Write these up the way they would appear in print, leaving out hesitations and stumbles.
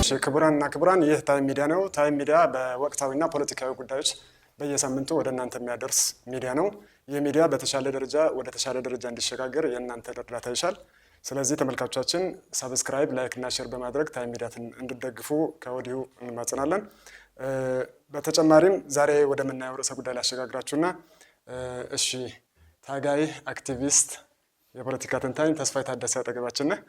እሺ ክቡራንና ክቡራን ይህ ታይም ሚዲያ ነው። ታይም ሚዲያ በወቅታዊና ፖለቲካዊ ጉዳዮች በየሳምንቱ ወደ እናንተ የሚያደርስ ሚዲያ ነው። ይህ ሚዲያ በተሻለ ደረጃ ወደ ተሻለ ደረጃ እንዲሸጋገር የእናንተ እርዳታ ይሻል። ስለዚህ ተመልካቾቻችን ሰብስክራይብ፣ ላይክ እና ሼር በማድረግ ታይም ሚዲያትን እንድትደግፉ ከወዲሁ እንማጸናለን። በተጨማሪም ዛሬ ወደምናየው ርዕሰ ጉዳይ ላሸጋግራችሁና እሺ ታጋይ አክቲቪስት የፖለቲካ ተንታኝ ተስፋዬ ታደሰ አጠገባችን ነህ።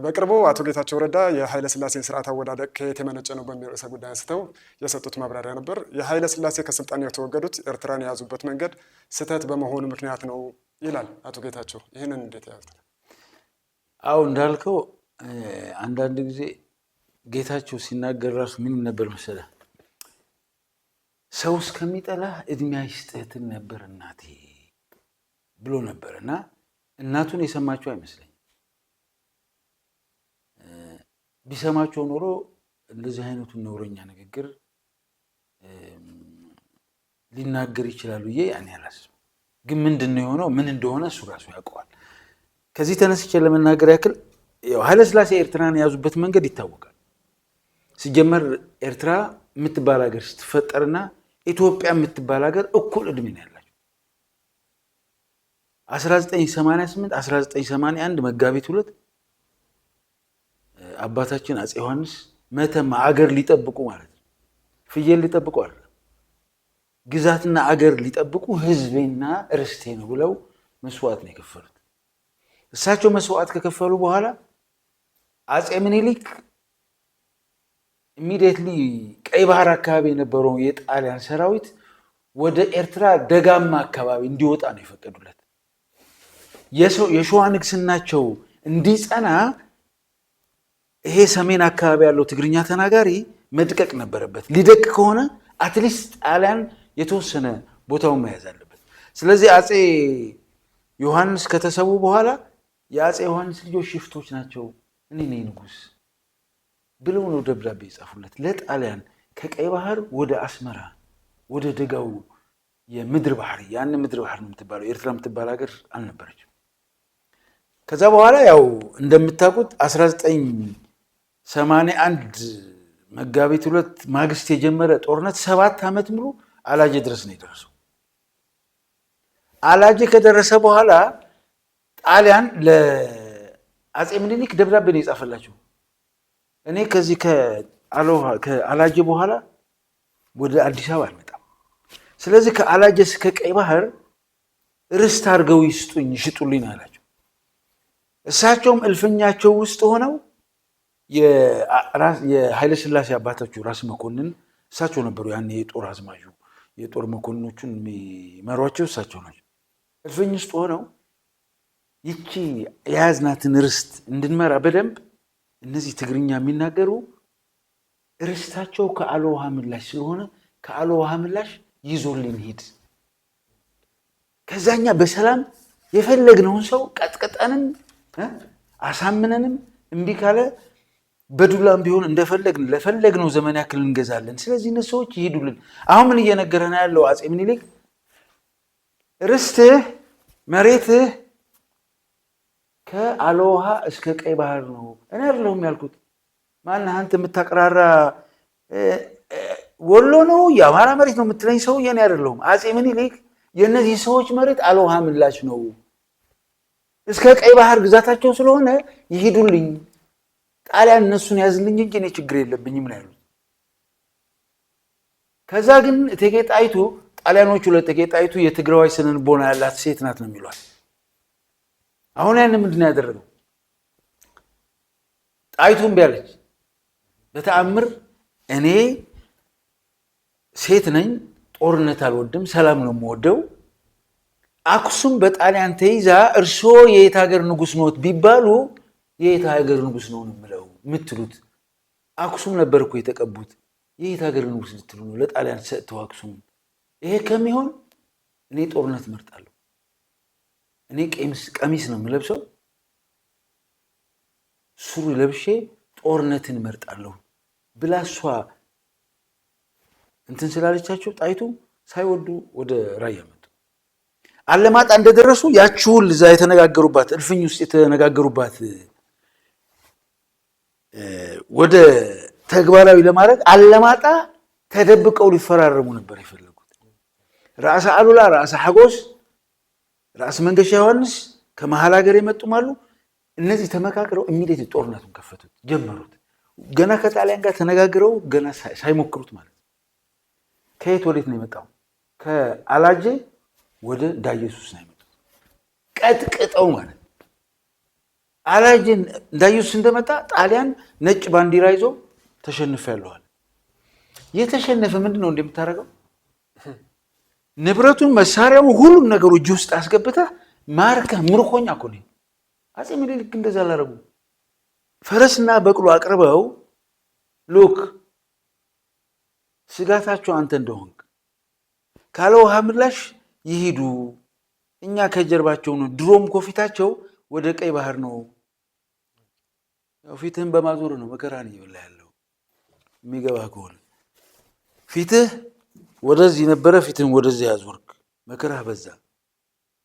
በቅርቡ አቶ ጌታቸው ረዳ የኃይለ ሥላሴን ስርዓት አወዳደቅ ከየት የመነጨ ነው በሚል ርዕሰ ጉዳይ አንስተው የሰጡት ማብራሪያ ነበር። የኃይለ ሥላሴ ከስልጣን የተወገዱት ኤርትራን የያዙበት መንገድ ስህተት በመሆኑ ምክንያት ነው ይላል አቶ ጌታቸው። ይህንን እንዴት ያዩት? አዎ እንዳልከው አንዳንድ ጊዜ ጌታቸው ሲናገር ራሱ ምን ነበር መሰለህ? ሰው እስከሚጠላ እድሜ አይስጥህትን ነበር እናቴ ብሎ ነበር እና እናቱን የሰማቸው አይመስለኝም። ቢሰማቸው ኖሮ እንደዚህ አይነቱን ነውረኛ ንግግር ሊናገር ይችላል ብዬ ያኔ አላስብም። ግን ምንድነው የሆነው ምን እንደሆነ እሱ ራሱ ያውቀዋል። ከዚህ ተነስቼ ለመናገር ያክል ኃይለ ሥላሴ ኤርትራን የያዙበት መንገድ ይታወቃል። ሲጀመር ኤርትራ የምትባል ሀገር ስትፈጠርና ኢትዮጵያ የምትባል ሀገር እኩል እድሜ ነው ያላቸው። 1988 1981 መጋቢት 2 አባታችን አፄ ዮሐንስ መተማ አገር ሊጠብቁ ማለት ነው፣ ፍየል ሊጠብቁ አይደለም፣ ግዛትና አገር ሊጠብቁ ህዝቤና ርስቴ ነው ብለው መስዋዕት ነው የከፈሉት። እሳቸው መስዋዕት ከከፈሉ በኋላ አፄ ምኒልክ ኢሚዲየትሊ ቀይ ባህር አካባቢ የነበረው የጣሊያን ሰራዊት ወደ ኤርትራ ደጋማ አካባቢ እንዲወጣ ነው የፈቀዱለት። የሸዋ ንግስናቸው እንዲጸና ይሄ ሰሜን አካባቢ ያለው ትግርኛ ተናጋሪ መድቀቅ ነበረበት። ሊደቅ ከሆነ አትሊስት ጣሊያን የተወሰነ ቦታውን መያዝ አለበት። ስለዚህ አፄ ዮሐንስ ከተሰቡ በኋላ የአፄ ዮሐንስ ልጆች ሽፍቶች ናቸው፣ እኔ ነኝ ንጉስ ብለው ነው ደብዳቤ የጻፉለት ለጣሊያን። ከቀይ ባህር ወደ አስመራ ወደ ደጋው የምድር ባህር፣ ያን ምድር ባህር ነው የምትባለው፣ ኤርትራ የምትባል ሀገር አልነበረችም። ከዛ በኋላ ያው እንደምታውቁት 1981 መጋቢት 2 ማግስት የጀመረ ጦርነት 7 ዓመት ሙሉ አላጄ ድረስ ነው የደረሰው። አላጄ ከደረሰ በኋላ ጣሊያን ለአፄ ምኒልክ ደብዳቤ ነው የጻፈላቸው። እኔ ከዚህ ከአላጄ በኋላ ወደ አዲስ አበባ አልመጣም፣ ስለዚህ ከአላጄ እስከ ቀይ ባህር ርስት አድርገው ይስጡኝ ይሽጡልኝ አላቸው። እሳቸውም እልፍኛቸው ውስጥ ሆነው የኃይለ ሥላሴ አባታቸው ራስ መኮንን እሳቸው ነበሩ። ያኔ የጦር አዝማዡ የጦር መኮንኖቹን የሚመሯቸው እሳቸው ናቸው። እልፍኝ ውስጥ ሆነው ይቺ የያዝናትን ርስት እንድንመራ በደንብ እነዚህ ትግርኛ የሚናገሩ ርስታቸው ከአልውሃ ምላሽ ስለሆነ ከአልውሃ ምላሽ ይዞልን ሂድ፣ ከዛኛ በሰላም የፈለግነውን ሰው ቀጥቀጠንም አሳምነንም እምቢ ካለ በዱላም ቢሆን እንደፈለግን ለፈለግነው ዘመን ያክል እንገዛለን። ስለዚህ እነዚህ ሰዎች ይሄዱልን። አሁን ምን እየነገረን ያለው አፄ ምኒልክ ርስትህ መሬትህ ከአልውሃ እስከ ቀይ ባህር ነው። እኔ አይደለሁም ያልኩት። ማነህ አንተ የምታቀራራ ወሎ ነው የአማራ መሬት ነው የምትለኝ ሰው እኔ አይደለሁም። አፄ ምኒልክ የእነዚህ ሰዎች መሬት አልውሃ ምላሽ ነው፣ እስከ ቀይ ባህር ግዛታቸው ስለሆነ ይሄዱልኝ፣ ጣሊያን እነሱን ያዝልኝ እንጂ እኔ ችግር የለብኝም ነው ያሉት። ከዛ ግን እቴጌ ጣይቱ ጣሊያኖቹ ለእቴጌ ጣይቱ የትግራዋይ ስነ ልቦና ያላት ሴት ናት ነው የሚሏት። አሁን ያን ምንድን ነው ያደረገው? ጣይቱም ቢያለች በተአምር እኔ ሴት ነኝ፣ ጦርነት አልወድም፣ ሰላም ነው የምወደው። አክሱም በጣሊያን ተይዛ እርሶ የየት ሀገር ንጉስ ነዎት ቢባሉ የየት ሀገር ንጉስ ነው የምለው የምትሉት? አክሱም ነበር እኮ የተቀቡት፣ የየት ሀገር ንጉስ ልትሉ ነው? ለጣሊያን ሰጥተው አክሱም። ይሄ ከሚሆን እኔ ጦርነት እመርጣለሁ፣ እኔ ቀሚስ ነው የምለብሰው፣ ሱሪ ለብሼ ጦርነትን እመርጣለሁ ብላ እሷ እንትን ስላለቻቸው ጣይቱ ሳይወዱ ወደ ራያ መጡ። አለማጣ እንደደረሱ ያችሁል እዛ የተነጋገሩባት እልፍኝ ውስጥ የተነጋገሩባት ወደ ተግባራዊ ለማድረግ አለማጣ ተደብቀው ሊፈራረሙ ነበር የፈለጉት። ራስ አሉላ፣ ራስ ሐጎስ፣ ራስ መንገሻ ዮሐንስ ከመሀል ሀገር የመጡም አሉ። እነዚህ ተመካክረው ኢሚዲየት ጦርነቱን ከፈቱት፣ ጀመሩት። ገና ከጣሊያን ጋር ተነጋግረው ገና ሳይሞክሩት ማለት ነው። ከየት ወዴት ነው የመጣው? ከአላጄ ወደ ዳኢየሱስ ነው የመጡት፣ ቀጥቅጠው ማለት ነው። አላጄ ዳኢየሱስ እንደመጣ ጣሊያን ነጭ ባንዲራ ይዞ ተሸንፈ ያለዋል። የተሸነፈ ምንድን ነው እንደምታደርገው? ንብረቱን፣ መሳሪያውን፣ ሁሉም ነገሩ እጅ ውስጥ አስገብተህ ማርከህ ምርኮኛ እኮ ነው። አፄ ምኒልክ እንደዛ አላደረጉ። ፈረስና በቅሎ አቅርበው ሉክ ስጋታቸው አንተ እንደሆንክ ካለ ውሃ ምላሽ ይሄዱ፣ እኛ ከጀርባቸው ነው። ድሮም እኮ ፊታቸው ወደ ቀይ ባህር ነው። ያው ፊትህን በማዞር ነው መከራን እየበላ ያለው። የሚገባ ከሆነ ፊትህ ወደዚህ ነበረ፣ ፊትህን ወደዚህ ያዞርክ፣ መከራህ በዛ።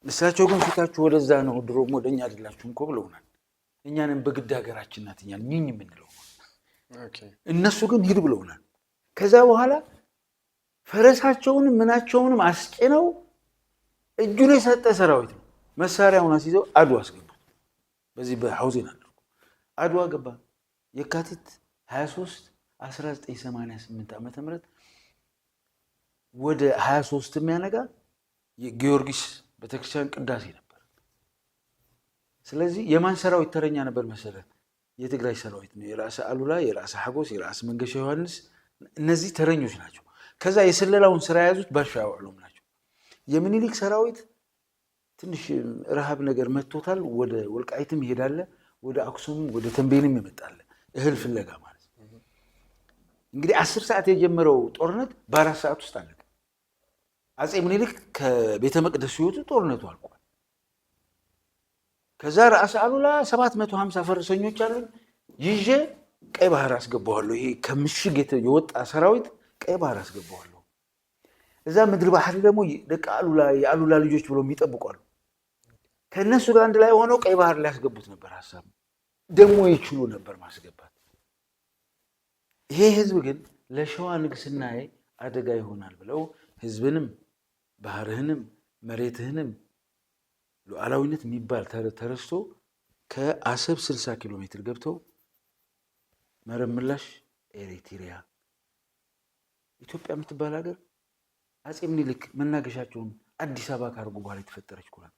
እሳቸው ግን ፊታችሁ ወደዛ ነው፣ ድሮም ወደኛ አይደላችሁም እኮ ብለውናል። እኛንም በግድ ሀገራችን ናት እኛን ኝኝ የምንለው፣ እነሱ ግን ሂድ ብለውናል። ከዛ በኋላ ፈረሳቸውንም ምናቸውንም አስጭነው እጁን የሰጠ ሰራዊት ነው። መሳሪያውን አስይዘው አድዋ አስገቡት። በዚህ በሐውዜን አድርጎ አድዋ ገባ። የካቲት 23 1988 ዓመተ ምህረት ወደ 23 የሚያነጋ የጊዮርጊስ ቤተክርስቲያን ቅዳሴ ነበር። ስለዚህ የማን ሰራዊት ተረኛ ነበር መሰረት? የትግራይ ሰራዊት ነው። የራስ አሉላ፣ የራስ ሐጎስ፣ የራስ መንገሻ ዮሐንስ እነዚህ ተረኞች ናቸው። ከዛ የስለላውን ስራ የያዙት ባሻ ያዋሉም ናቸው። የሚኒሊክ ሰራዊት ትንሽ ረሃብ ነገር መጥቶታል። ወደ ወልቃይትም ይሄዳለ፣ ወደ አክሱምም ወደ ተንቤንም ይመጣለ፣ እህል ፍለጋ ማለት ነው። እንግዲህ 10 ሰዓት የጀመረው ጦርነት በ4 ሰዓት ውስጥ አለቀ። አፄ ምኒልክ ከቤተ መቅደስ ሲወጡ ጦርነቱ አልቋል። ከዛ ራስ አሉላ 750 ፈረሰኞች አሉኝ ይዤ ቀይ ባህር አስገባዋለሁ። ይሄ ከምሽግ የወጣ ሰራዊት ቀይ ባህር አስገባዋለሁ። እዛ ምድር ባህር ደግሞ ደቃ አሉላ የአሉላ ልጆች ብለው የሚጠብቋሉ። ከእነሱ ጋር አንድ ላይ ሆነው ቀይ ባህር ላይ ያስገቡት ነበር። ሀሳብ ደግሞ ይችሉ ነበር ማስገባት። ይሄ ህዝብ ግን ለሸዋ ንግስናዬ አደጋ ይሆናል ብለው ህዝብንም ባህርህንም መሬትህንም ሉዓላዊነት የሚባል ተረስቶ ከአሰብ 60 ኪሎ ሜትር ገብተው መረብ ምላሽ ኤሪትሪያ ኢትዮጵያ የምትባል ሀገር አፄ ምኒልክ መናገሻቸውን አዲስ አበባ ካርጉ በኋላ የተፈጠረች እኮ ናት።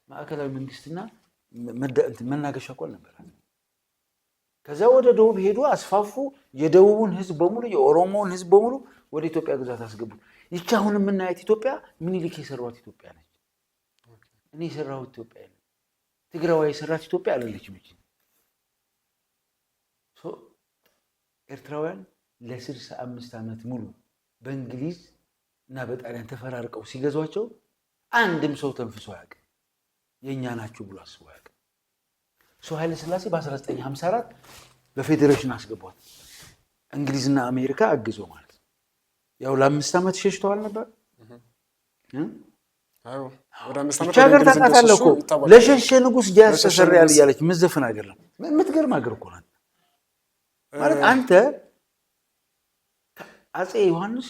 ማዕከላዊ መንግስትና መናገሻ እኮ አልነበራት። ከዛ ወደ ደቡብ ሄዱ፣ አስፋፉ። የደቡቡን ህዝብ በሙሉ የኦሮሞውን ህዝብ በሙሉ ወደ ኢትዮጵያ ግዛት አስገቡት። ይቺ አሁን የምናያት ኢትዮጵያ ምኒልክ የሰሯት ኢትዮጵያ ነች። እኔ የሰራሁት ኢትዮጵያ ነች። ትግራዋይ የሰራት ኢትዮጵያ አይደለችም። ኤርትራውያን ለ65 ዓመት ሙሉ በእንግሊዝ እና በጣሊያን ተፈራርቀው ሲገዟቸው አንድም ሰው ተንፍሶ አያውቅም። የእኛ ናችሁ ብሎ አስቦ አያውቅም። ኃይለ ሥላሴ በ1954 በፌዴሬሽን አስገቧት። እንግሊዝና አሜሪካ አግዘው ማለት ነው። ያው ለ5 ዓመት ሸሽተዋል ነበር። ብቻ ሀገር ታውቃታለህ እኮ ለሸሸ ንጉሥ ጃዝ ተሰሪያል እያለች ምዘፍን ሀገር ነው። የምትገርም ሀገር እኮ ናት። ማለት አንተ አፄ ዮሐንስ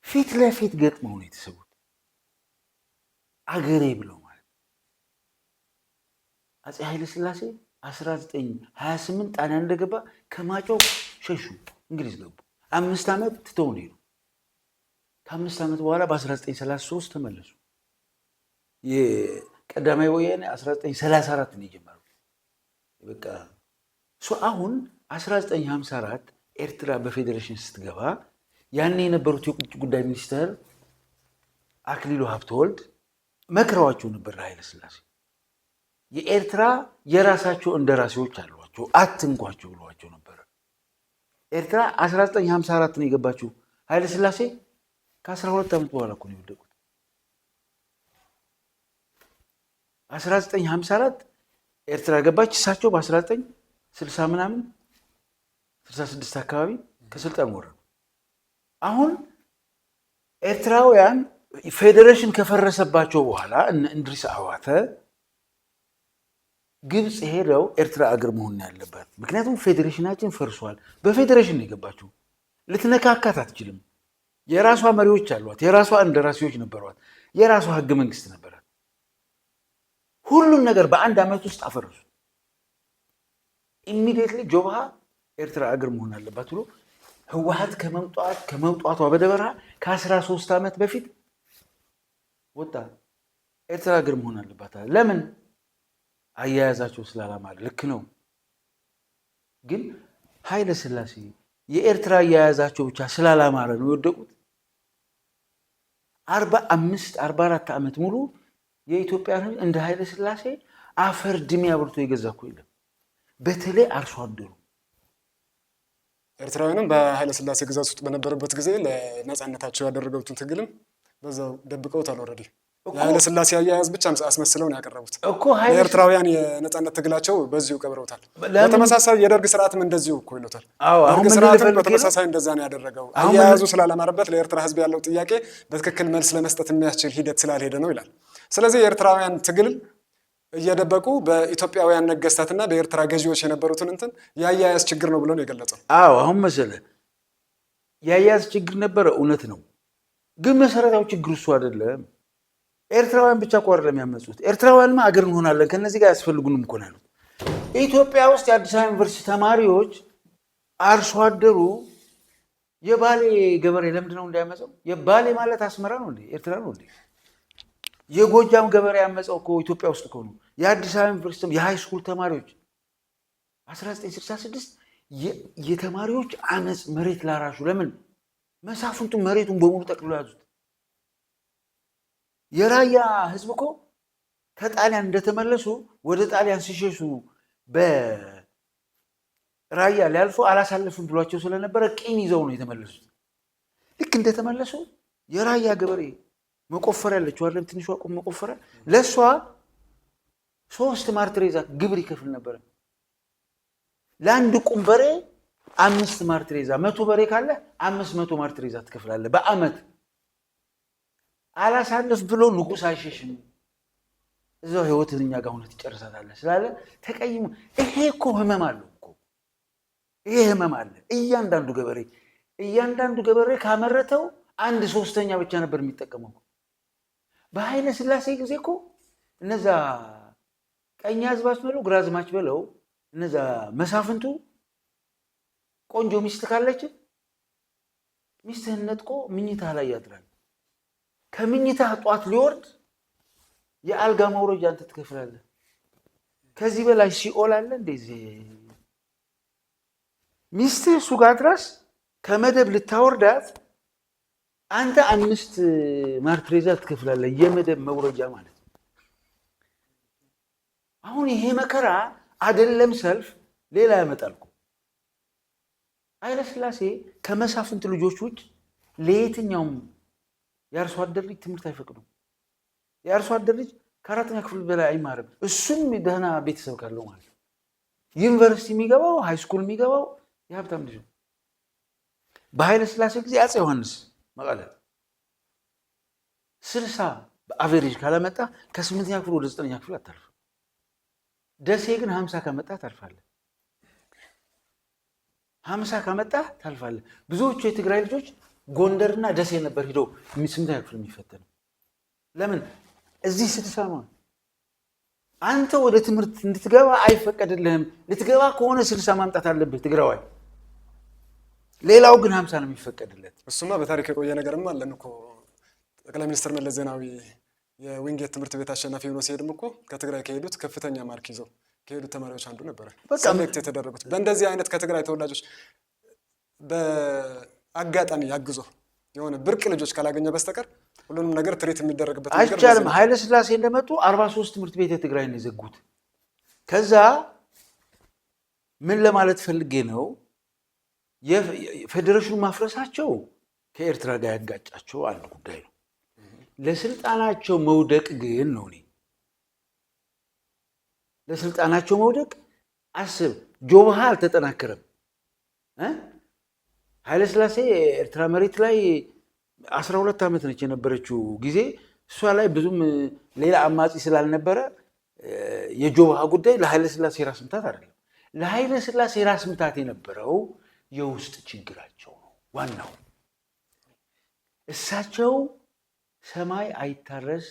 ፊት ለፊት ገጥመው ነው የተሰዉት። አገሬ ብለው ማለት አፄ ኃይለ ሥላሴ 1928 ጣሊያን እንደገባ ከማጮው ሸሹ፣ እንግሊዝ ገቡ። 5 ዓመት ትተው ነው ሄዱ። ከ5 ዓመት በኋላ በ1933 ተመለሱ። የቀዳማዊ ወያኔ 1934 ነው የጀመረው። በቃ አሁን 1954 ኤርትራ በፌዴሬሽን ስትገባ ያኔ የነበሩት የውጭ ጉዳይ ሚኒስተር አክሊሉ ሀብተወልድ መክረዋቸው ነበር ኃይለ ሥላሴ። የኤርትራ የራሳቸው እንደራሴዎች አሏቸው፣ አትንኳቸው ብለዋቸው ነበር። ኤርትራ 1954 ነው የገባችው። ኃይለ ሥላሴ ከ12 ዓመት በኋላ እኮ ነው የወደቁት። 1954 ኤርትራ ገባች። እሳቸው በ1960 ምናምን 66 አካባቢ ከስልጣን ወረዱ። አሁን ኤርትራውያን ፌዴሬሽን ከፈረሰባቸው በኋላ እነ እንድሪስ አዋተ ግብፅ ሄደው ኤርትራ አገር መሆን ያለባት፣ ምክንያቱም ፌዴሬሽናችን ፈርሷል። በፌዴሬሽን ነው የገባችው፣ ልትነካካት አትችልም። የራሷ መሪዎች አሏት፣ የራሷ እንደራሴዎች ነበሯት፣ የራሷ ህገ መንግስት ነበራት። ሁሉን ነገር በአንድ ዓመት ውስጥ አፈረሱ። ኢሚዲየትሊ ጆብሃ ኤርትራ አገር መሆን አለባት ብሎ ህወሓት ከመውጣቷ በደበረሃ ከ13 ዓመት በፊት ወጣ። ኤርትራ አገር መሆን አለባት። ለምን? አያያዛቸው ስላላማረ። ልክ ነው። ግን ኃይለ ሥላሴ የኤርትራ አያያዛቸው ብቻ ስላላማረ ነው የወደቁት። 44 ዓመት ሙሉ የኢትዮጵያ ህዝብ እንደ ኃይለ ሥላሴ አፈር ድሜ አብርቶ የገዛ እኮ የለም። በተለይ አርሶ አደሩ። ኤርትራውያንም በኃይለ ሥላሴ ግዛት ውስጥ በነበረበት ጊዜ ለነፃነታቸው ያደረገውትን ትግልም በዛው ደብቀውታል። ኦልሬዲ የኃይለ ሥላሴ አያያዝ ብቻ አስመስለው ነው ያቀረቡት። የኤርትራውያን የነፃነት ትግላቸው በዚሁ ቀብረውታል። በተመሳሳይ የደርግ ስርዓትም እንደዚሁ እኮ ይሉታል። ደርግ ስርዓትም በተመሳሳይ እንደዛ ነው ያደረገው። አያያዙ ስላላማረበት ለኤርትራ ህዝብ ያለው ጥያቄ በትክክል መልስ ለመስጠት የሚያስችል ሂደት ስላልሄደ ነው ይላል። ስለዚህ የኤርትራውያን ትግል እየደበቁ በኢትዮጵያውያን ነገስታትና በኤርትራ ገዢዎች የነበሩትን እንትን የአያያዝ ችግር ነው ብሎ ነው የገለጸው። አሁን መሰለህ የአያያዝ ችግር ነበረ፣ እውነት ነው። ግን መሰረታዊ ችግር እሱ አይደለም። ኤርትራውያን ብቻ እኮ አይደለም ያመጹት። ኤርትራውያንማ አገር እንሆናለን ከነዚህ ጋር ያስፈልጉንም እኮ ነው ያሉት። ኢትዮጵያ ውስጥ የአዲስ አበባ ዩኒቨርሲቲ ተማሪዎች አርሶ አደሩ የባሌ ገበሬ ለምንድን ነው እንዳያመፀው? የባሌ ማለት አስመራ ነው እንዴ? ኤርትራ ነው እንዴ? የጎጃም ገበሬ ያመፀው እኮ ኢትዮጵያ ውስጥ እኮ ነው። የአዲስ አበባ ዩኒቨርሲቲ የሃይ ስኩል ተማሪዎች 1966 የተማሪዎች አመፅ መሬት ላራሹ። ለምን? መሳፍንቱ መሬቱን በሙሉ ጠቅልሎ ያዙት። የራያ ህዝብ እኮ ከጣሊያን እንደተመለሱ ወደ ጣሊያን ሲሸሹ በራያ ሊያልፉ አላሳለፍም ብሏቸው ስለነበረ ቂም ይዘው ነው የተመለሱት። ልክ እንደተመለሱ የራያ ገበሬ መቆፈሪያ ያለችው አይደለም፣ ትንሿ ቁም መቆፈሪያ፣ ለእሷ 3 ማርትሬዛ ግብር ይከፍል ነበረ። ለአንድ ቁም በሬ 5 ማርትሬዛ፣ 100 በሬ ካለ 500 ማርትሬዛ ትከፍላለህ በአመት። አላሳልፍ ብሎ ንጉሥ አይሸሽም፣ እዛው ህይወትን እኛ ጋር ሁነት ይጨርሳታለህ ስላለ ተቀይሞ። ይሄ እኮ ህመም አለው እኮ፣ ይሄ ህመም አለ። እያንዳንዱ ገበሬ ካመረተው 1/3 ብቻ ነበር የሚጠቀመው። በኃይለ ሥላሴ ጊዜ እኮ እነዛ ቀኝ አዝማች በለው ግራዝማች በለው እነዛ መሳፍንቱ ቆንጆ ሚስት ካለች ሚስትህን ነጥቆ ምኝታ ላይ ያድራል። ከምኝታ ጧት ሊወርድ የአልጋ መውረጃ አንተ ትከፍላለህ። ከዚህ በላይ ሲኦል አለ እንደዚህ? ሚስትህ እሱ ጋር ድረስ ከመደብ ልታወርዳት አንተ 5 ማርትሬዛ ትከፍላለህ፣ የመደብ መውረጃ ማለት ነው። አሁን ይሄ መከራ አይደለም ሰልፍ ሌላ ያመጣል እኮ። ኃይለ ሥላሴ ከመሳፍንት ልጆች ውጭ ለየትኛውም የአርሶ አደር ልጅ ትምህርት አይፈቅዱም። የአርሶ አደር ልጅ ከ4ኛ ክፍል በላይ አይማርም። እሱም ደህና ቤተሰብ ካለው ማለት ነው። ዩኒቨርሲቲ የሚገባው ሃይስኩል የሚገባው የሀብታም ልጅ ነው። በኃይለ ሥላሴ ጊዜ አፄ ዮሐንስ መቀለ 60 በአቬሬጅ ካላመጣ ከ8ኛ ክፍል ወደ 9ኛ ክፍል አታልፍም። ደሴ ግን 50 ካመጣ ታልፋለህ። 50 ካመጣ ታልፋለህ። ብዙዎቹ የትግራይ ልጆች ጎንደርና ደሴ ነበር ሄደው 8ኛ ክፍል የሚፈተነው። ለምን? እዚህ ስትሰማ አንተ ወደ ትምህርት እንድትገባ አይፈቀድልህም። ልትገባ ከሆነ 60 ማምጣት አለብህ ትግራዋይ። ሌላው ግን 50 ነው የሚፈቀድለት። እሱማ በታሪክ የቆየ ነገርም አለን እኮ። ጠቅላይ ሚኒስትር መለስ ዜናዊ የዊንጌት ትምህርት ቤት አሸናፊ ሆኖ ሲሄድም እኮ ከትግራይ ከሄዱት ከፍተኛ ማርክ ይዘው ከሄዱት ተማሪዎች አንዱ ነበረ። ሰሌክት የተደረጉት በእንደዚህ አይነት ከትግራይ ተወላጆች በአጋጣሚ ያግዞ የሆነ ብርቅ ልጆች ካላገኘ በስተቀር ሁሉንም ነገር ትሪት የሚደረግበት ነገር አይቻልም። ኃይለ ሥላሴ እንደመጡ 43 ትምህርት ቤት የትግራይ ነው የዘጉት። ከዛ ምን ለማለት ፈልጌ ነው፣ የፌዴሬሽኑ ማፍረሳቸው ከኤርትራ ጋር ያጋጫቸው አንድ ጉዳይ ነው። ለስልጣናቸው መውደቅ ግን ነው። ለስልጣናቸው መውደቅ አስብ፣ ጆብሃ አልተጠናከረም። ኃይለ ሥላሴ ኤርትራ መሬት ላይ 12 ዓመት ነች የነበረችው ጊዜ። እሷ ላይ ብዙም ሌላ አማጺ ስላልነበረ የጆባሃ ጉዳይ ለኃይለ ሥላሴ ራስ ምታት አይደለም። ለኃይለ ሥላሴ ራስ ምታት የነበረው የውስጥ ችግራቸው ነው ዋናው። እሳቸው ሰማይ አይታረስ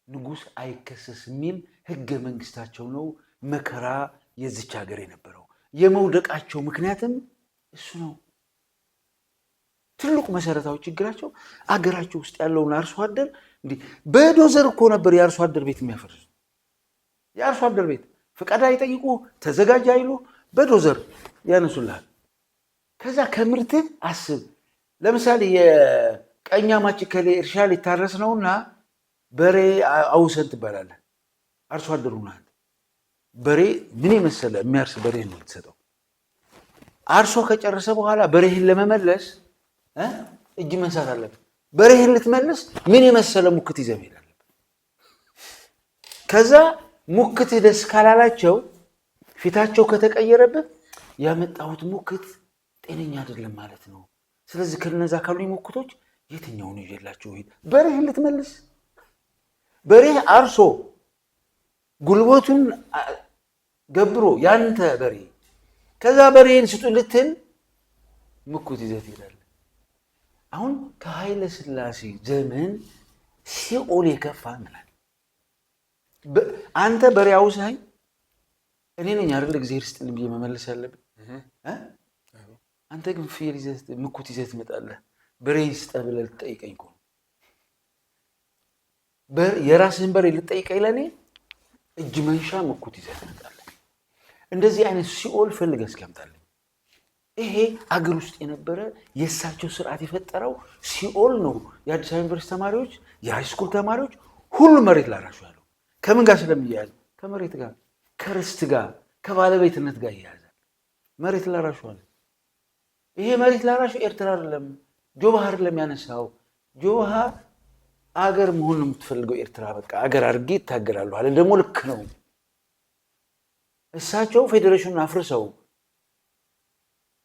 ንጉሥ አይከሰስ የሚል ህገ መንግስታቸው ነው መከራ የዚች ሀገር የነበረው። የመውደቃቸው ምክንያትም እሱ ነው። ትልቁ መሰረታዊ ችግራቸው አገራቸው ውስጥ ያለውን አርሶ አደር እንዲህ በዶዘር እኮ ነበር የአርሶ አደር ቤት የሚያፈርሱ። የአርሶ አደር ቤት ፍቃድ አይጠይቁ ተዘጋጅ አይሉ በዶዘር ያነሱልሃል። ከዛ ከምርትህ አስብ። ለምሳሌ የቀኛማች ከሌ እርሻ ሊታረስ ነውና በሬ አውሰን ትባላለህ። አርሶ አደሩ ናት። በሬ ምን የመሰለ የሚያርስ በሬ ነው የምትሰጠው። አርሶ ከጨረሰ በኋላ በሬህን ለመመለስ እጅ መንሳት አለብህ። በሬህን ልትመልስ ምን የመሰለ ሙክት ይዘህ መሄድ አለብህ። ከዛ ሙክትህ ደስ ካላላቸው ፊታቸው ከተቀየረበት ያመጣሁት ሙክት ጤነኛ አይደለም ማለት ነው። ስለዚህ ከነዛ ካሉ ሙክቶች የትኛውን ይዤላቸው ሄድ? በሬህን ልትመልስ በሬህ አርሶ ጉልበቱን ገብሮ ያንተ በሬ ከዛ በሬን ስጡ ልትል ሙክት ይዘህ ትሄዳለህ። አሁን ከኃይለ ሥላሴ ዘመን ሲኦል የከፋ ምናል አንተ በሬ አውሳኝ እኔ ነኝ አይደል እግዚአብሔር ይስጥልኝ ብዬ መመለስ ያለብኝ። አንተ ግን ፍየል ይዘህ ሙክት ይዘህ ትመጣለህ። በሬ ስጠህ ብለህ ልትጠይቀኝ እኮ ነው። የራስህን በሬ ልትጠይቀኝ ለእኔ እጅ መንሻ ሙክት ይዘህ ትመጣለህ። እንደዚህ አይነት ሲኦል ፈልገህ እስኪያምጣልኝ። ይሄ አገር ውስጥ የነበረ የእሳቸው ስርዓት የፈጠረው ሲኦል ነው። የአዲስ አበባ ዩኒቨርሲቲ ተማሪዎች፣ የሃይስኩል ተማሪዎች ሁሉ መሬት ላራሹ ያለው ከምን ጋር ስለሚያያዝ? ከመሬት ጋር፣ ከርስት ጋር፣ ከባለቤትነት ጋር ይያያዛል። መሬት ላራሹ አለ። ይሄ መሬት ላራሹ ኤርትራ አይደለም፣ ጆባሃ አይደለም ያነሳው። ጆባሃ አገር መሆን ነው የምትፈልገው ኤርትራ። በቃ አገር አድርጌ ይታገላሉ አለ። ደግሞ ልክ ነው። እሳቸው ፌዴሬሽኑን አፍርሰው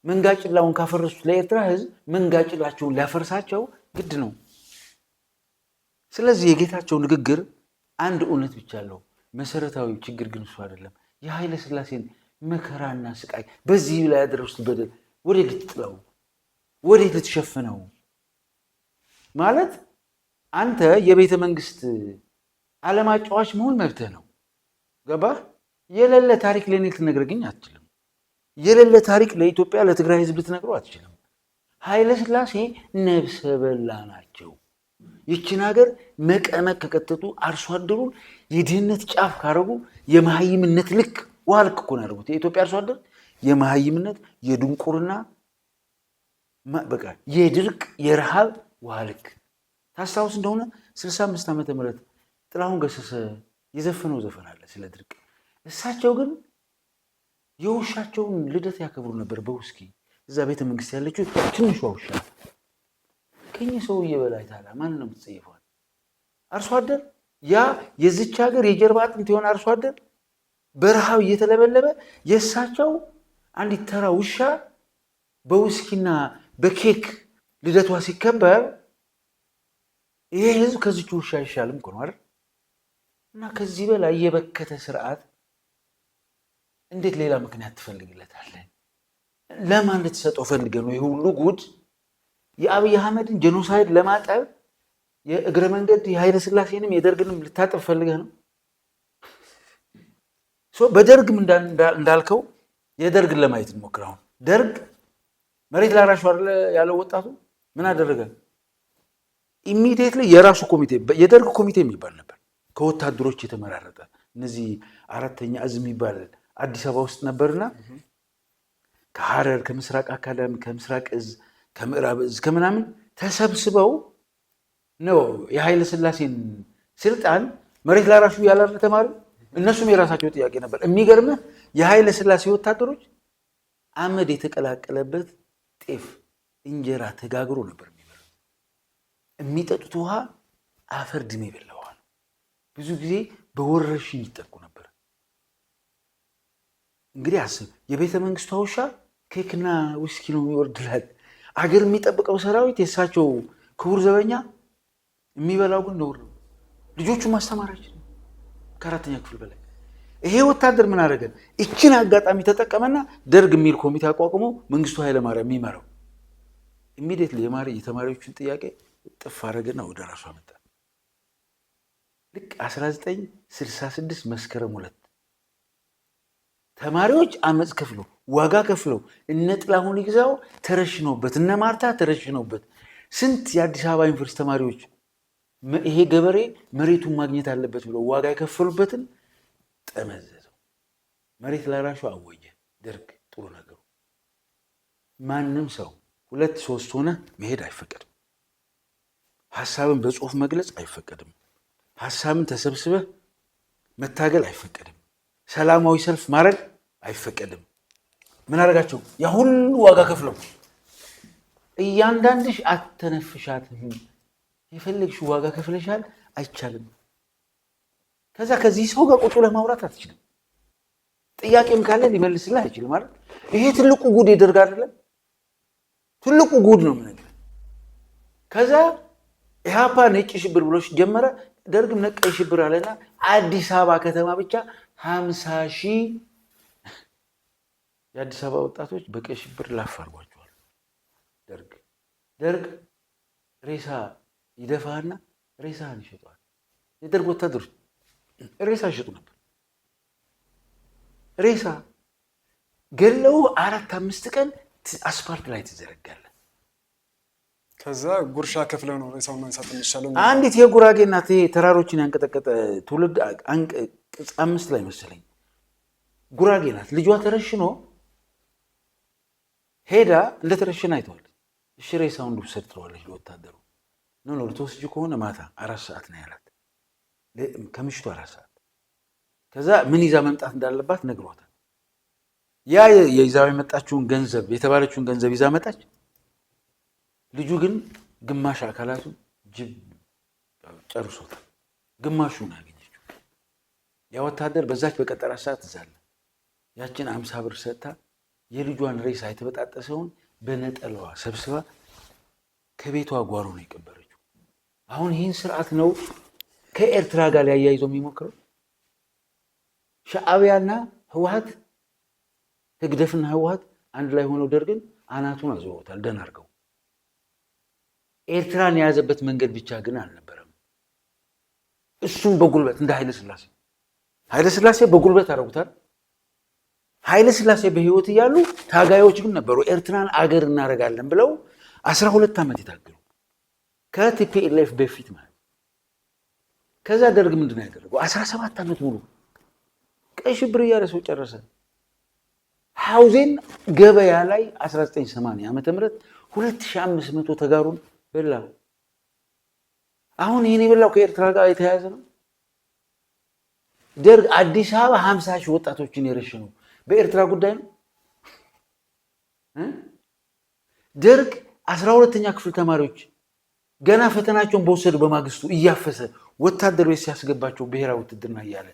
መንጋጭላውን ካፈረሱት ለኤርትራ ህዝብ መንጋጭላቸውን ሊያፈርሳቸው ግድ ነው። ስለዚህ የጌታቸው ንግግር አንድ እውነት ብቻ አለው። መሰረታዊ ችግር ግን እሱ አይደለም። የኃይለ ሥላሴን መከራና ስቃይ በዚህ ላይ ያደረሱት በደል ወዴት ልትጥለው፣ ወዴት ልትሸፍነው? ማለት አንተ የቤተ መንግስት አለማጫዋች መሆን መብትህ ነው። ገባህ? የሌለ ታሪክ ለእኔ ልትነግረኝ አትችልም። የሌለ ታሪክ ለኢትዮጵያ ለትግራይ ህዝብ ልትነግረው አትችልም። ኃይለ ሥላሴ ነብሰ በላ ናቸው። ይችን ሀገር መቀመቅ ከቀጠጡ አርሶ አደሩን የድህነት ጫፍ ካረጉ የመሀይምነት ልክ ውሃ ልክ እኮ ነው ያደረጉት። የኢትዮጵያ አርሶ አደር የመሀይምነት የድንቁርና በቃ የድርቅ የረሃብ ውሃ ልክ። ታስታውስ እንደሆነ 65 ዓመተ ምህረት ጥላሁን ገሰሰ የዘፈነው ዘፈን አለ ስለ ድርቅ። እሳቸው ግን የውሻቸውን ልደት ያከብሩ ነበር በውስኪ። እዛ ቤተ መንግስት ያለችው ትንሿ ውሻ ከኝ ሰውዬ በላይ ታላ ማን ነው የምትጸይፈው? አርሶ አደር ያ የዚች ሀገር የጀርባ አጥንት የሆነ አርሶ አደር በረሃብ እየተለበለበ የእሳቸው አንዲት ተራ ውሻ በውስኪና በኬክ ልደቷ ሲከበር ይሄ ህዝብ ከዚች ውሻ አይሻልም እኮ ነው አይደል? እና ከዚህ በላይ የበከተ ስርዓት እንዴት ሌላ ምክንያት ትፈልግለታለህ? ለማን ልትሰጠው ፈልገህ ነው? ይሄ ሁሉ ጉድ የአብይ አህመድን ጄኖሳይድ ለማጠብ የእግረ መንገድ የኃይለ ሥላሴንም የደርግንም ልታጠብ ፈልገህ ነው? በደርግም እንዳልከው የደርግን ለማየት እንሞክር። አሁን ደርግ መሬት ላራሹ አይደለ ያለው ወጣቱ ምን አደረገ? ኢሚዲየትሊ የራሱ ኮሚቴ የደርግ ኮሚቴ የሚባል ነበር ከወታደሮች የተመራረጠ። እነዚህ አራተኛ እዝ የሚባል አዲስ አበባ ውስጥ ነበርና ከሐረር ከምስራቅ አካዳሚ ከምስራቅ እዝ ከምዕራብ እዝ ከምናምን ተሰብስበው ነው የኃይለ ሥላሴን ስልጣን መሬት ላራሹ ያላረ ተማሪ። እነሱም የራሳቸው ጥያቄ ነበር። የሚገርምህ የኃይለ ሥላሴ ወታደሮች አመድ የተቀላቀለበት ጤፍ እንጀራ ተጋግሮ ነበር የሚበሉት። የሚጠጡት ውሃ አፈር ድሜ የበላ ውሃ ነው። ብዙ ጊዜ በወረርሽኝ ይጠቁ ነበር። እንግዲህ አስብ፣ የቤተ መንግስቷ ውሻ ኬክና ውስኪ ነው የሚወርድላት። አገር የሚጠብቀው ሰራዊት የእሳቸው ክቡር ዘበኛ የሚበላው ግን ነውር ነው። ልጆቹ ማስተማራችን ከአራተኛ ክፍል በላይ ይሄ ወታደር ምን አደረገ? እችን አጋጣሚ ተጠቀመና ደርግ የሚል ኮሚቴ አቋቁሞ መንግስቱ ኃይለማርያም የሚመራው ኢሚዲየትሊ የተማሪዎችን ጥያቄ ጥፍ አደረገና ወደ ራሱ አመጣ። ልክ 1966 መስከረም 2 ተማሪዎች አመፅ ከፍለው ዋጋ ከፍለው እነ ጥላሁን ይግዛው ተረሽነውበት እነ ማርታ ተረሽነውበት ስንት የአዲስ አበባ ዩኒቨርሲቲ ተማሪዎች ይሄ ገበሬ መሬቱን ማግኘት አለበት ብለው ዋጋ የከፈሉበትን ጠመዘዘው። መሬት ላራሹ አወጀ። ደርግ ጥሩ ነገሩ ማንም ሰው 2-3 ሆነ መሄድ አይፈቀድም። ሐሳብን በጽሁፍ መግለጽ አይፈቀድም። ሐሳብን ተሰብስበህ መታገል አይፈቀድም። ሰላማዊ ሰልፍ ማድረግ አይፈቀድም። ምን አደረጋቸው? ያ ሁሉ ዋጋ ከፍለው እያንዳንድሽ አተነፍሻትም የፈለግሽው ዋጋ ከፍለሻል፣ አይቻልም። ከዛ ከዚህ ሰው ጋር ቁጭ ለማውራት አትችልም። ጥያቄም ካለ ሊመልስልህ አይችልም ማለት ይሄ ትልቁ ጉድ የደርግ አይደለም? ትልቁ ጉድ ነው የምነግርህ። ከዛ ኢህአፓ ነጭ ሽብር ብሎ ጀመረ። ደርግም ነቀይ ሽብር አለና አዲስ አበባ ከተማ ብቻ 50,000 የአዲስ አበባ ወጣቶች በቀይ ሽብር ላፍ አድርጓቸዋል። ደርግ ሬሳ ይደፋና ሬሳን ይሸጠዋል። የደርግ ወታደሮች ሬሳ ይሸጡ ነበር። ሬሳ ገለው 4-5 ቀን አስፋልት ላይ ትዘረጋለህ። ከዛ ጉርሻ ከፍለው ነው ሬሳውን ማንሳት የሚሻለው። አንዲት የጉራጌ እናት ተራሮችን ያንቀጠቀጠ ትውልድ ቅጽ 5 ላይ መሰለኝ ጉራጌ ናት። ልጇ ተረሽኖ ሄዳ እንደተረሽና አይተዋለች። እሺ ሬሳውን ልውሰድ ትለዋለች ለወታደሩ። ነው ልትወስጂ ከሆነ ማታ 4 ሰዓት ነው ያላት፣ ከምሽቱ 4 ሰዓት። ከዛ ምን ይዛ መምጣት እንዳለባት ነግሯታል። ያ የይዛው የመጣችውን ገንዘብ የተባለችውን ገንዘብ ይዛ መጣች። ልጁ ግን ግማሽ አካላቱ ጅብ ጨርሶታል። ግማሹን አገኘችው። ያ ወታደር በዛች በቀጠራ ሰዓት ትዛለ ያችን 50 ብር ሰጥታ የልጇን ሬሳ የተበጣጠሰውን በነጠላዋ ሰብስባ ከቤቷ ጓሮ ነው የቀበረችው። አሁን ይህን ስርዓት ነው ከኤርትራ ጋር ሊያያይዘው የሚሞክረው። ሻዕቢያና ህወሓት ህግደፍና ህወሓት አንድ ላይ ሆነው ደርግን አናቱን አዞሮታል ደህና አድርገው። ኤርትራን የያዘበት መንገድ ብቻ ግን አልነበረም። እሱም በጉልበት እንደ ኃይለ ሥላሴ በጉልበት አደረጉታል። ኃይለ ሥላሴ በህይወት እያሉ ታጋዮች ግን ነበሩ። ኤርትራን አገር እናደርጋለን ብለው 12 ዓመት የታገሉ ከቲፒኤልኤፍ በፊት ማለት። ከዛ ደርግ ምንድን ነው ያደረገው? 17 ዓመት ሙሉ ቀይ ሽብር እያለ ሰው ጨረሰ። ሐውዜን ገበያ ላይ 1980 ዓመተ ምህረት 2500 ተጋሩን በላ። አሁን ይሄን የበላው ከኤርትራ ጋር የተያያዘ ነው። ደርግ አዲስ አበባ 50,000 ወጣቶችን የረሸነው በኤርትራ ጉዳይ ነው። ደርግ 12ኛ ክፍል ተማሪዎች ገና ፈተናቸውን በወሰዱ በማግስቱ እያፈሰ ወታደር ቤት ሲያስገባቸው ብሔራዊ ውትድርና እያለ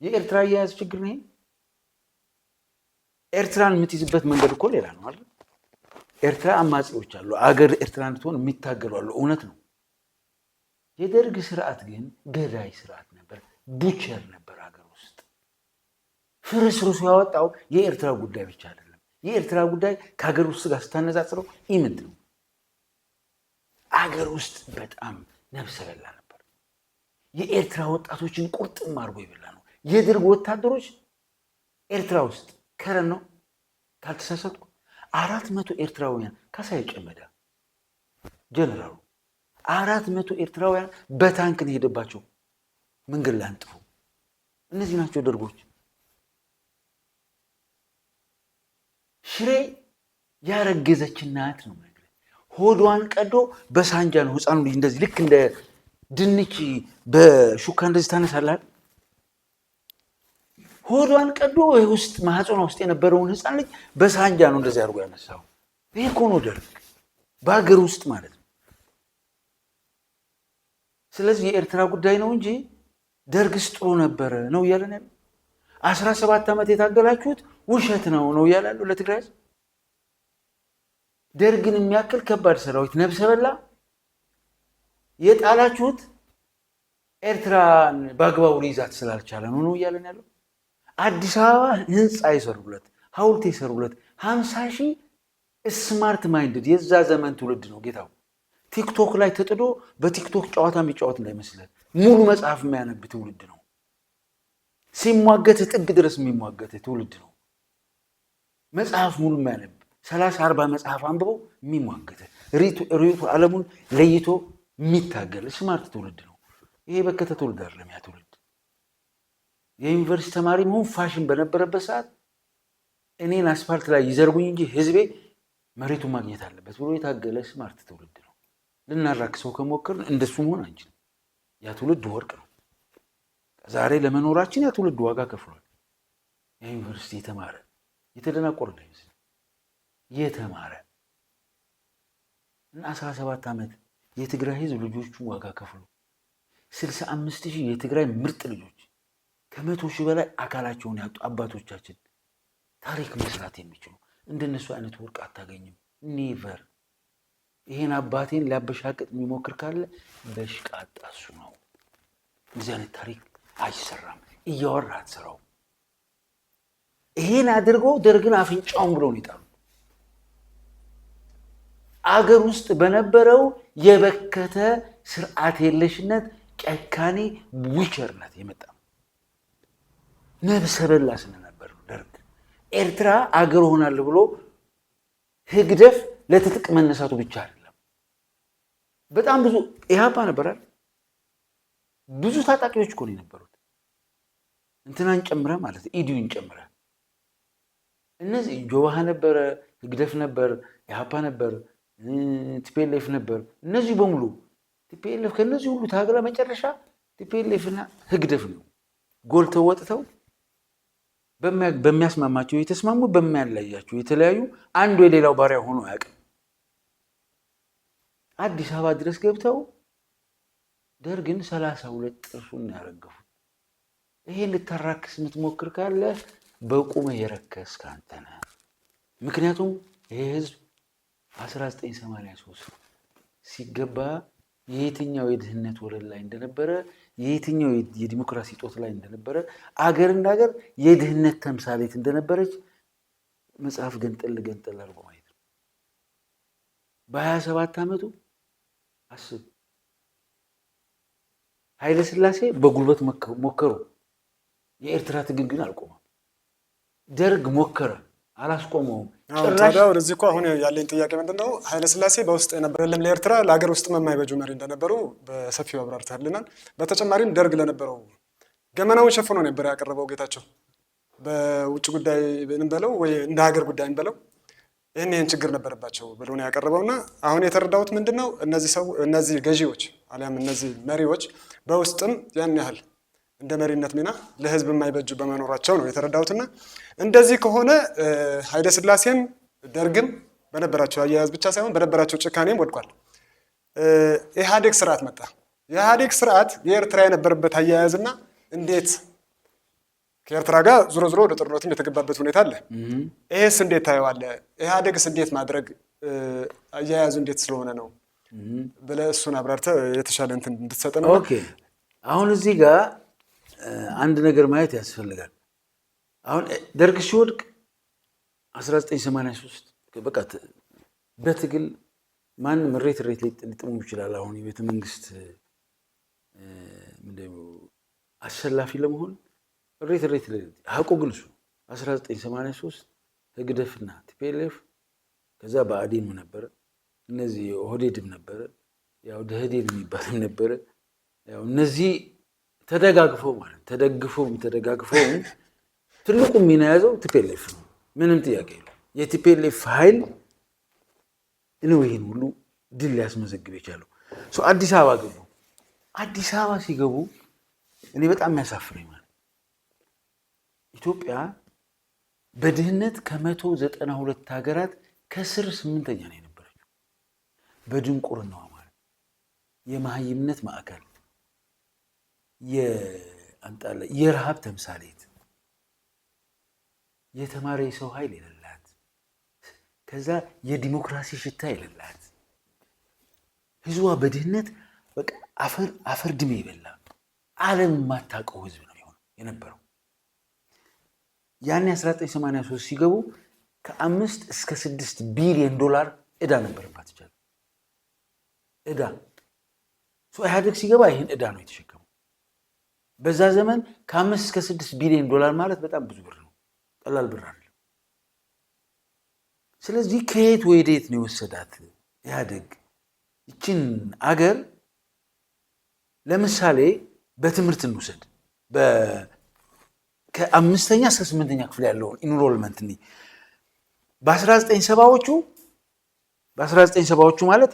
የኤርትራ አያያዝ ችግር ነው። ኤርትራን የምትይዝበት መንገድ እኮ ሌላ ነው አይደል? ኤርትራ አማጺዎች አሉ፣ አገር ኤርትራ እንድትሆን የሚታገሉ አሉ። እውነት ነው። የደርግ ስርዓት ግን ገዳይ ስርዓት ነበር፣ ቡቸር ነበር። አገር ውስጥ ፍርስርሱ ያወጣው የኤርትራ ጉዳይ ብቻ አይደለም። የኤርትራ ጉዳይ ከሀገር ውስጥ ጋር ስታነጻጽረው ኢምንት ነው። አገር ውስጥ በጣም ነፍሰ በላ ነበር። የኤርትራ ወጣቶችን ቁርጥም አድርጎ ይበላ ነው። የደርግ ወታደሮች ኤርትራ ውስጥ ከረን ነው ካልተሳሳትኩ 400 ኤርትራውያን ካሳዬ ጨመዳ ጀነራሉ 400 ኤርትራውያን በታንክ ነው ሄደባቸው መንገድ ላይ አንጥፉ። እነዚህ ናቸው ደርጎች። ሽሬ ያረገዘች እናት ነው ነገር ሆዷን ቀዶ በሳንጃ ነው ህፃኑ ልጅ እንደዚህ ልክ እንደ ድንች በሹካ እንደዚህ ታነሳላል። ሆዷን ቀዶ ውስጥ ማህፀኗ ውስጥ የነበረውን ህፃን ልጅ በሳንጃ ነው እንደዚህ አድርጎ ያነሳው። ይሄ እኮ ነው ደርግ በአገር ውስጥ ማለት ነው። ስለዚህ የኤርትራ ጉዳይ ነው እንጂ ደርግስ ጥሩ ነበረ ነው እያለን ያለው። 17 ዓመት የታገላችሁት ውሸት ነው እያላሉ ለትግራይ ደርግን የሚያክል ከባድ ሰራዊት ነብሰ በላ የጣላችሁት ኤርትራን በአግባቡ ሊይዛት ስላልቻለ ነው እያለን ያለው። አዲስ አበባ ህንፃ የሰሩለት ሐውልት የሰሩለት 50 ሺህ ስማርት ማይንድድ የዛ ዘመን ትውልድ ነው ጌታው። ቲክቶክ ላይ ተጥዶ በቲክቶክ ጨዋታ የሚጫወት እንዳይመስልህ ሙሉ መጽሐፍ የሚያነብ ትውልድ ነው። ሲሟገት ጥግ ድረስ የሚሟገት ትውልድ ነው። መጽሐፍ ሙሉ የሚያነብ 30-40 መጽሐፍ አንብበው የሚሟገት ርዕዮተ ዓለሙን ለይቶ የሚታገል ስማርት ትውልድ ነው። ይሄ በከተ ትውልድ አይደለም። ያ ትውልድ የዩኒቨርሲቲ ተማሪ መሆን ፋሽን በነበረበት ሰዓት እኔን አስፋልት ላይ ይዘርጉኝ እንጂ ህዝቤ መሬቱን ማግኘት አለበት ብሎ የታገለ ስማርት ትውልድ ነው። ልናራክሰው ከሞከርን እንደሱ መሆን አንችልም። ያ ትውልድ ወርቅ ነው። ዛሬ ለመኖራችን ያ ትውልድ ዋጋ ከፍሏል። የዩኒቨርሲቲ የተማረ የተደናቆረ እንዳይመስል የተማረ እና 17 ዓመት የትግራይ ህዝብ ልጆቹን ዋጋ ከፍሎ 65,000 የትግራይ ምርጥ ልጆች ከ100,000 በላይ አካላቸውን ያጡ አባቶቻችን ታሪክ መስራት የሚችሉ እንደነሱ አይነት ወርቅ አታገኝም። ኔቨር። ይሄን አባቴን ሊያበሻቅጥ የሚሞክር ካለ በሽቃጣ እሱ ነው። እዚህ አይነት ታሪክ አይሰራም። እያወራ አትሰራው። ይሄን አድርጎ ደርግን አፍንጫውን ብሎ ነው የጣሉት። አገር ውስጥ በነበረው የበከተ ስርዓት የለሽነት ጨካኔ ዊቸርነት የመጣ ነብሰ በላ ስለነበር ደርግ ኤርትራ አገር ሆናል ብሎ ህግደፍ ለትጥቅ መነሳቱ ብቻ አይደለም። በጣም ብዙ ኢህአፓ ነበራል። ብዙ ታጣቂዎች እኮ ነው የነበሩት። እንትናን ጨምረ ማለት ኢዲዩን ጨምረ እነዚህ ጆባሃ ነበረ፣ ህግደፍ ነበር፣ ኢህአፓ ነበር፣ ቲፒኤልኤፍ ነበር። እነዚህ በሙሉ ቲፒኤልኤፍ ከነዚህ ሁሉ ታገለ መጨረሻ ቲፒኤልኤፍና ህግደፍ ነው ጎልተው ወጥተው በሚያስማማቸው የተስማሙ በሚያለያቸው የተለያዩ አንዱ የሌላው ባሪያ ሆኖ አያውቅም። አዲስ አበባ ድረስ ገብተው ደርግን 32 ጥርሱን ያረገፉት። ይሄን ልታራክስ የምትሞክር ካለ በቁመ የረከስክ አንተ ነህ። ምክንያቱም ይሄ ህዝብ 1983 ሲገባ የየትኛው የድህነት ወለል ላይ እንደነበረ የየትኛው የዲሞክራሲ ጦት ላይ እንደነበረ አገር እንዳገር የድህነት ተምሳሌት እንደነበረች መጽሐፍ ገንጠል አድርጎ ማየት ነው። በ27 ዓመቱ አስብ። ኃይለ ሥላሴ በጉልበት ሞከሩ። የኤርትራ ትግል ግን አልቆመም። ደርግ ሞከረ፣ አላስቆመውም። ታዲያ ወደዚህ እኮ አሁን ያለኝ ጥያቄ ምንድነው፣ ኃይለ ሥላሴ በውስጥ የነበረ ለኤርትራ ለሀገር ውስጥ የማይበጁ መሪ እንደነበሩ በሰፊው አብራርተህልናል። በተጨማሪም ደርግ ለነበረው ገመናውን ሸፍኖ ነበር ያቀረበው ጌታቸው። በውጭ ጉዳይ እንበለው ወይ እንደ ሀገር ጉዳይ እንበለው ይህን ችግር ነበረባቸው ብሎ ነው ያቀረበውና አሁን የተረዳሁት ምንድነው እነዚህ ገዢዎች አሊያም እነዚህ መሪዎች በውስጥም ያን ያህል እንደ መሪነት ሚና ለህዝብ የማይበጁ በመኖራቸው ነው የተረዳሁትና እንደዚህ ከሆነ ኃይለ ሥላሴም ደርግም በነበራቸው አያያዝ ብቻ ሳይሆን በነበራቸው ጭካኔም ወድቋል። ኢህአዴግ ስርዓት መጣ። የኢህአዴግ ስርዓት የኤርትራ የነበረበት አያያዝና እንዴት ከኤርትራ ጋር ዞሮ ወደ ጦርነትም የተገባበት ሁኔታ አለ። ይሄስ እንዴት ታየዋለህ? ኢህአዴግስ እንዴት ማድረግ አያያዙ እንዴት ስለሆነ ነው ብለህ እሱን አብራርተህ የተሻለ እንትን እንድትሰጥ ነው። ኦኬ፣ አሁን እዚህ ጋር አንድ ነገር ማየት ያስፈልጋል። አሁን ደርግ ሲወድቅ 1983 በቃ በትግል ማንም ሬት ሊጥሙ ይችላል። አሁን የቤተ መንግስት አሰላፊ ለመሆን ሬት ሀቁ ግን እሱ 1983 ህግደፍና ቲፒኤልኤፍ ከዛ ብአዴንም ነበረ፣ እነዚህ ኦህዴድም ነበረ፣ ያው ደህዴን የሚባልም ነበረ። ያው እነዚህ ተደጋግፈው ትልቁ ሚና ያዘው ቲፒኤልኤፍ ነው። ምንም ጥያቄ የለም። የቲፒኤልኤፍ ኃይል ነው ይሄን ሁሉ ድል ሊያስመዘግብ የቻለው። አዲስ አበባ ገቡ። አዲስ አበባ ሲገቡ እኔ በጣም የሚያሳፍረኝ ማለት ኢትዮጵያ በድህነት ከ192 ሀገራት ከስር 8ኛ ነው የነበረችው። በድንቁርናዋ ማለት የመሀይምነት ማዕከል፣ የረሃብ ተምሳሌት፣ የተማረ የሰው ኃይል የሌላት፣ ከዛ የዲሞክራሲ ሽታ የሌላት ህዝቧ በድህነት በቃ አፈር ድሜ ይበላ ዓለም የማታውቀው ህዝብ ነው የነበረው። ያኔ 1983 ሲገቡ ከ5 እስከ 6 ቢሊዮን ዶላር ዕዳ ነበረባት ይቻላል። ዕዳ ኢህአዴግ ሲገባ ይህን ዕዳ ነው የተሸከመው። በዛ ዘመን ከ5 እስከ 6 ቢሊዮን ዶላር ማለት በጣም ብዙ ብር ነው፣ ቀላል ብር አይደለም። ስለዚህ ከየት ወዴት ነው የወሰዳት ኢህአዴግ ይችን አገር? ለምሳሌ በትምህርት እንውሰድ። ከ5ኛ እስከ 8ኛ ክፍል ያለውን ኢንሮልመንት በ1970ዎቹ ማለት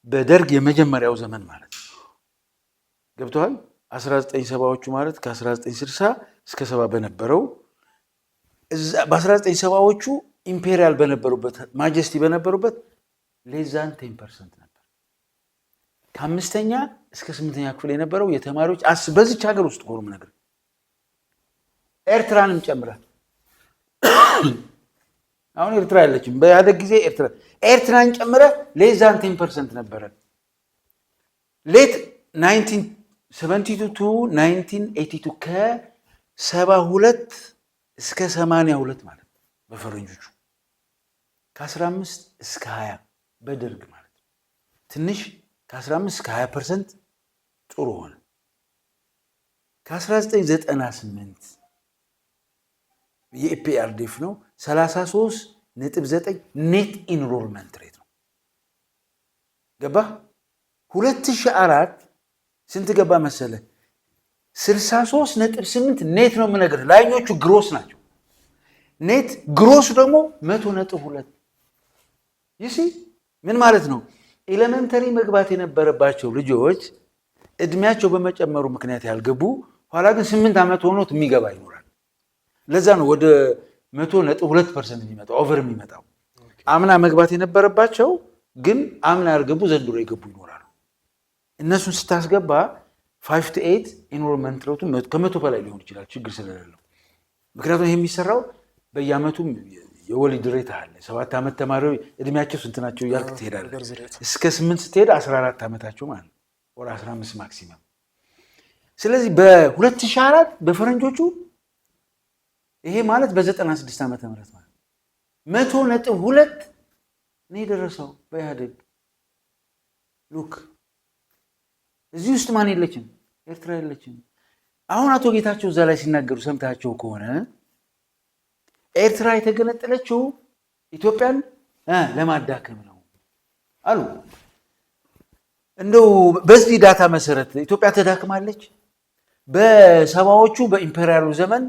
በደርግ የመጀመሪያው ዘመን ማለት ገብተዋል። 1970ዎቹ ማለት ከ1960 እስከ 70 በነበረው በ1970ዎቹ ኢምፔሪያል በነበሩበት ማጀስቲ በነበሩበት ሌዛን 10% ነበር። ከ5ኛ እስከ 8ኛ ክፍል የነበረው የተማሪዎች በዚች ሀገር ውስጥ ሆኖ ነገር ኤርትራንም ጨምራል። አሁን ኤርትራ ያለችም በኢህአዴግ ጊዜ ኤርትራን ጨምረ ሌዛን 10% ነበረ። ሌት 1972 to 1982 ከ72 እስከ 82 ማለት በፈረንጆቹ ከ15 እስከ 20 በደርግ ማለት ትንሽ ከ15 እስከ 20% ጥሩ ሆነ። ከ1998 የኢፒአርዲኤፍ ነው 33.9 ኔት ኢንሮልመንት ሬት ነው። ገባ 2004 ስንት ገባ መሰለ? 63.8 ኔት ነው የምነግርህ። ላይኞቹ ግሮስ ናቸው። ኔት ግሮሱ ደግሞ 100.2 ይሲ ምን ማለት ነው? ኤሌመንተሪ መግባት የነበረባቸው ልጆች እድሜያቸው በመጨመሩ ምክንያት ያልገቡ ኋላ ግን 8 ዓመት ሆኖት የሚገባ ይኖራል። ለዛ ነው ወደ 100.2% የሚመጣው ኦቨር የሚመጣው። አምና መግባት የነበረባቸው ግን አምና ያልገቡ ዘንድሮ የገቡ ይኖራሉ። እነሱን ስታስገባ 5 to 8 ኢንሮልመንት ሬቱ ከ100 በላይ ሊሆን ይችላል ችግር ስለሌለው። ምክንያቱም ይሄ የሚሰራው በየአመቱ የወሊድ ሬት አለ። 7 ዓመት ተማሪዎች እድሜያቸው ስንት ናቸው እያልክ ትሄዳለህ። እስከ 8 ስትሄድ 14 ዓመታቸው ማለት ነው፣ ወደ 15 ማክሲመም። ስለዚህ በ2004 በፈረንጆቹ ይሄ ማለት በ96 ዓመተ ምህረት ማለት 100.2 ነው የደረሰው በኢህአዴግ። ሉክ እዚህ ውስጥ ማን የለችም? ኤርትራ የለችም። አሁን አቶ ጌታቸው እዛ ላይ ሲናገሩ ሰምታቸው ከሆነ ኤርትራ የተገነጠለችው ኢትዮጵያን ለማዳከም ነው አሉ። እንደው በዚህ ዳታ መሰረት ኢትዮጵያ ተዳክማለች። በሰባዎቹ በኢምፔሪያሉ ዘመን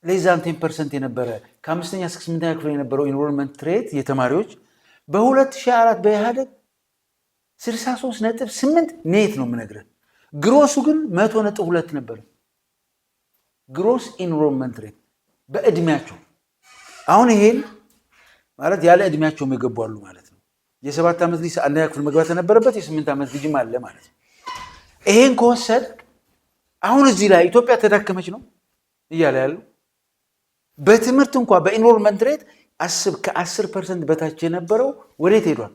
ሌዛን 10% የነበረ ከ5ኛ እስከ 8ኛ ክፍል የነበረው ኢንሮልመንት ሬት የተማሪዎች በ2004 በኢህአዴግ 63.8 ኔት ነው የምነግርህ። ግሮሱ ግን 100.2 ነበር። ግሮስ ኢንሮልመንት ሬት በእድሜያቸው። አሁን ይሄን ማለት ያለ እድሜያቸውም የገቡ አሉ ማለት ነው። የ7 ዓመት ልጅ አንደኛ ክፍል መግባት የነበረበት የ8 ዓመት ልጅም አለ ማለት ነው። ይሄን ከወሰድ አሁን እዚህ ላይ ኢትዮጵያ ተዳከመች ነው እያለ ያለው። በትምህርት እንኳን በኢንሮልመንት ሬት ከ10% በታች የነበረው ወዴት ሄዷል?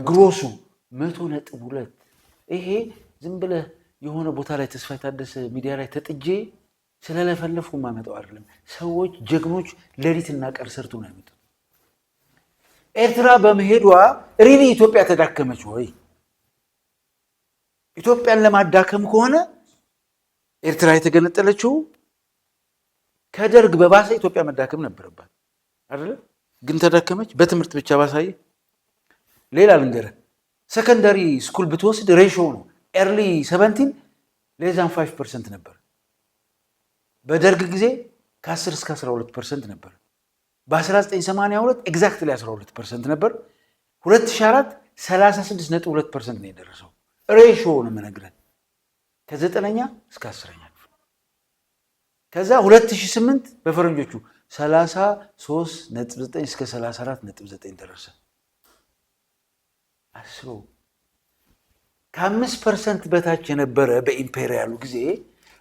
ግሮሱ 100.2። ይሄ ዝም ብለህ የሆነ ቦታ ላይ ተስፋ የታደሰ ሚዲያ ላይ ተጥጄ ስለለፈለፉ ማመጣው አይደለም። ሰዎች ጀግኖች ሌሊትና ቀን ሰርቶ ነው ያመጡት። ኤርትራ በመሄዷ ሪሊ ኢትዮጵያ ተዳከመች ወይ? ኢትዮጵያን ለማዳከም ከሆነ ኤርትራ የተገነጠለችው ከደርግ በባሰ ኢትዮጵያ መዳከም ነበረባት አይደለ? ግን ተዳከመች በትምህርት ብቻ ባሳየ። ሌላ ልንገርህ፣ ሰከንዳሪ ስኩል ብትወስድ ሬሾ ነው ኤርሊ 17 ሌዛን 5% ነበር። በደርግ ጊዜ ከ10 እስከ 12% ነበር። በ1982 ኤግዛክትሊ 12% ነበር። 2004 36.2% ነው የደረሰው። ሬሾ ነው የምነግርህ ከ9ኛ እስከ 10ኛ ክፍል። ከዛ 2008 በፈረንጆቹ 33.9 እስከ 34.9 ደረሰ። አስበው ከ5% በታች የነበረ በኢምፔሪያሉ ጊዜ፣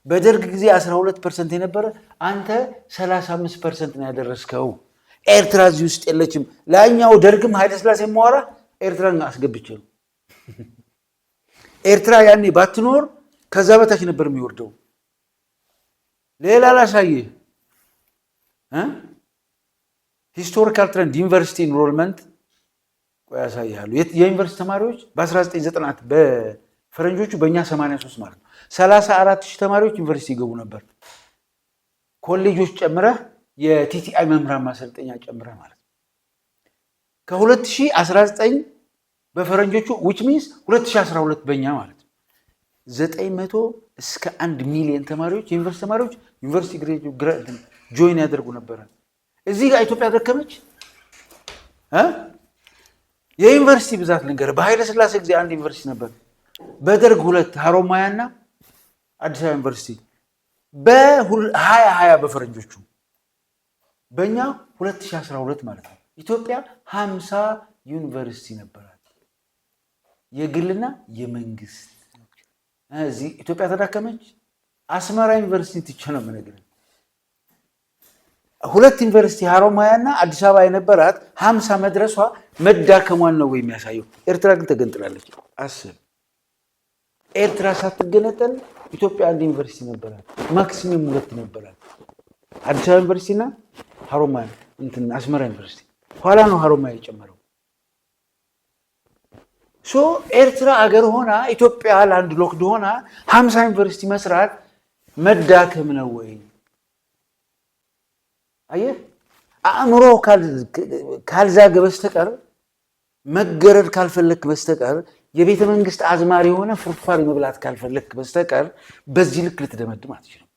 በደርግ ጊዜ 12% የነበረ አንተ 35% ነው ያደረስከው። ኤርትራ እዚህ ውስጥ የለችም። ላኛው ደርግም ኃይለ ሥላሴ ማወራ ኤርትራን አስገብቼ ነው። ኤርትራ ያኔ ባትኖር ከዛ በታች ነበር የሚወርደው። ሌላ ላሳይህ። ሂስቶሪካል ትሬንድ ዩኒቨርሲቲ ኢንሮልመንት ያሳያሉ። የዩኒቨርሲቲ ተማሪዎች በ1990 በፈረንጆቹ በእኛ 83 ማለት ነው 34,000 ተማሪዎች ዩኒቨርሲቲ ይገቡ ነበር። ኮሌጆች ጨምረህ የቲቲአይ መምህራን ማሰልጠኛ ጨምረህ ማለት ነው። ከ2019 በፈረንጆቹ which means 2012 በእኛ ማለት ነው 900 እስከ 1 ሚሊዮን ተማሪዎች የዩኒቨርሲቲ ተማሪዎች ዩኒቨርሲቲ ጆይን ያደርጉ ነበር። እዚህ ጋር ኢትዮጵያ ደከመች። የዩኒቨርሲቲ ብዛት ልንገርህ፣ በኃይለ ሥላሴ ጊዜ አንድ ዩኒቨርሲቲ ነበር፣ በደርግ 2 ሀሮማያና አዲስ አበባ ዩኒቨርሲቲ በ2020 በፈረንጆቹ በእኛ 2012 ማለት ነው። ኢትዮጵያ 50 ዩኒቨርሲቲ ነበራት የግልና የመንግስት። እዚህ ኢትዮጵያ ተዳከመች። አስመራ ዩኒቨርሲቲ ትቼ ነው የምነግርህ 2 ዩኒቨርሲቲ ሀሮማያና አዲስ አበባ የነበራት 50 መድረሷ መዳከሟን ነው የሚያሳየው። ኤርትራ ግን ተገንጥላለች። አስብ፣ ኤርትራ ሳትገነጠል ኢትዮጵያ 1 ዩኒቨርሲቲ ነበራት፣ ማክሲመም 2 ነበራት። አዲስ አበባ ዩኒቨርሲቲና ሀሮማያ አስመራ ዩኒቨርሲቲ። ኋላ ነው ሀሮማያ የጨመረው። ሶ ኤርትራ አገር ሆና ኢትዮጵያ ላንድ ሎክድ ሆና 50 ዩኒቨርሲቲ መስራት መዳከም ነው ወይ? አየህ፣ አእምሮ ካልዛገ በስተቀር መገረድ ካልፈለክ በስተቀር የቤተ መንግስት አዝማሪ የሆነ ፍርፋሪ መብላት ካልፈለክ በስተቀር በዚህ ልክ ልትደመድም አትችልም።